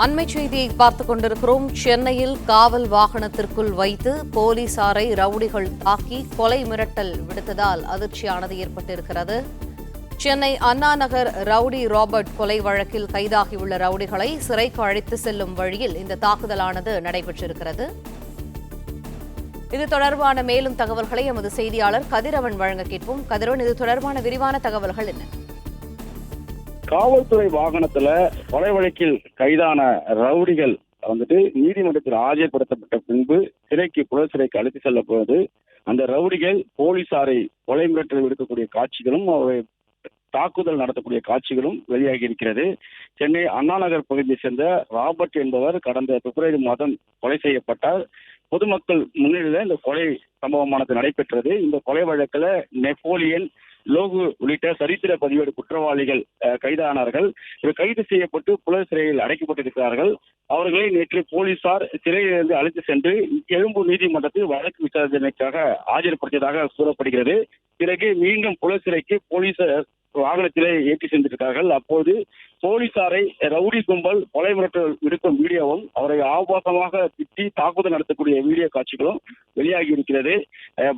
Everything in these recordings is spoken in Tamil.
அண்மை செய்தியை பார்த்துக் கொண்டிருக்கிறோம். சென்னையில் காவல் வாகனத்திற்குள் வைத்து போலீசாரை ரவுடிகள் தாக்கி கொலை மிரட்டல் விடுத்ததால் அதிர்ச்சியானது ஏற்பட்டிருக்கிறது. சென்னை அண்ணா நகர் ரவுடி ராபர்ட் கொலை வழக்கில் கைதாகியுள்ள ரவுடிகளை சிறைக்கு அழைத்து செல்லும் வழியில் இந்த தாக்குதலானது நடைபெற்றிருக்கிறது. இது தொடர்பான மேலும் தகவல்களை எமது செய்தியாளர் கதிரவன் வழங்க கேட்போம். கதிரவன், இது தொடர்பான விரிவான தகவல்கள் என்ன? காவல்துறை வாகனத்துல கொலை வழக்கில் கைதான ரவுடிகள் நீதிமன்றத்தில் ஆஜர்படுத்தப்பட்ட பின்பு புழல் சிறைக்கு அழைத்து செல்லப்படுவது, அந்த ரவுடிகள் போலீசாரை கொலை மிரட்டல் விடுக்கக்கூடிய காட்சிகளும் தாக்குதல் நடத்தக்கூடிய காட்சிகளும் வெளியாகி இருக்கிறது. சென்னை அண்ணா நகர் பகுதியை சேர்ந்த ராபர்ட் என்பவர் கடந்த பிப்ரவரி மாதம் கொலை செய்யப்பட்டார். பொதுமக்கள் முன்னிலையில் இந்த கொலை சம்பவமானது நடைபெற்றது. இந்த கொலை வழக்கில் நெப்போலியன், லோகு உள்ளிட்ட சரித்திர பதிவேடு குற்றவாளிகள் கைதானார்கள். இவர் கைது செய்யப்பட்டு புழல் சிறையில் அடைக்கப்பட்டிருக்கிறார்கள். அவர்களை நேற்று போலீசார் சிறையிலிருந்து அழைத்து சென்று எழும்பூர் நீதிமன்றத்தில் வழக்கு விசாரணைக்காக ஆஜர்படுத்தியதாக கூறப்படுகிறது. பிறகு மீண்டும் புழல் சிறைக்கு போலீசார் வாகனத்திலே ஏற்றி சென்றிருக்கிறார்கள். அப்போது போலீசாரை ரவுடி கும்பல் கொலை மிரட்டல் விடுக்கும் வீடியோவும், அவரை ஆபாசமாக திட்டி தாக்குதல் நடத்தக்கூடிய வீடியோ காட்சிகளும் வெளியாகி இருக்கிறது.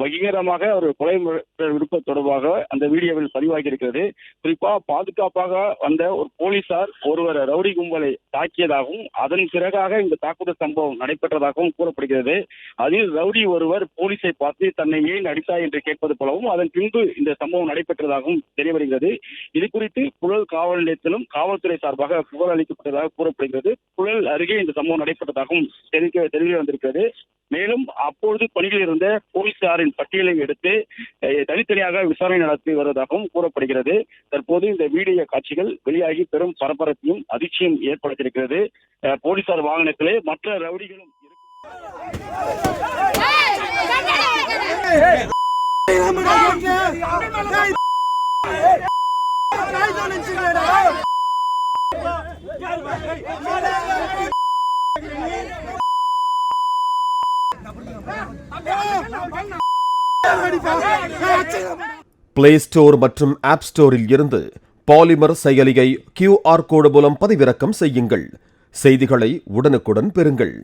பகிரங்கமாக ஒரு கொலை மிரட்டல் விடுப்பது தொடர்பாக அந்த வீடியோவில் பதிவாகி இருக்கிறது. குறிப்பா பாதுகாப்பாக வந்த ஒரு போலீசார் ஒருவர் ரவுடி கும்பலை தாக்கியதாகவும் அதன் பிறகாக இந்த தாக்குதல் சம்பவம் நடைபெற்றதாகவும் கூறப்படுகிறது. அதில் ரவுடி ஒருவர் போலீஸை பார்த்து தன்னை ஏன் அடித்தாய் என்று கேட்பது போலவும் அதன் பின்பு இந்த சம்பவம் நடைபெற்றதாகவும் தெரிய வருகிறது. இது குறித்து புழல் காவல் நிலையத்திலும் காவல்துறை சார்பாக புகார் அளிக்கப்பட்டதாக கூறப்படுகிறது. புழல் அருகே இந்த சம்பவம் நடைபெற்றதாகவும் தெரிய வந்திருக்கிறது. மேலும் அப்பொழுது பணியில் இருந்த போலீசாரின் பட்டியலை எடுத்து தனித்தனியாக விசாரணை நடத்தி வருவதாகவும் கூறப்படுகிறது. தற்போது இந்த வீடியோ காட்சிகள் வெளியாகி பெரும் பரபரப்பையும் அதிர்ச்சியும் ஏற்படுத்தியிருக்கிறது. போலீசார் வாகனத்திலே மற்ற ரவுடிகளும் பிளே ஸ்டோர் மற்றும் ஆப் ஸ்டோரில் இருந்து பாலிமர் செயலியை QR கோடு மூலம் பதிவிறக்கம் செய்யுங்கள். செய்திகளை உடனுக்குடன் பெறுங்கள்.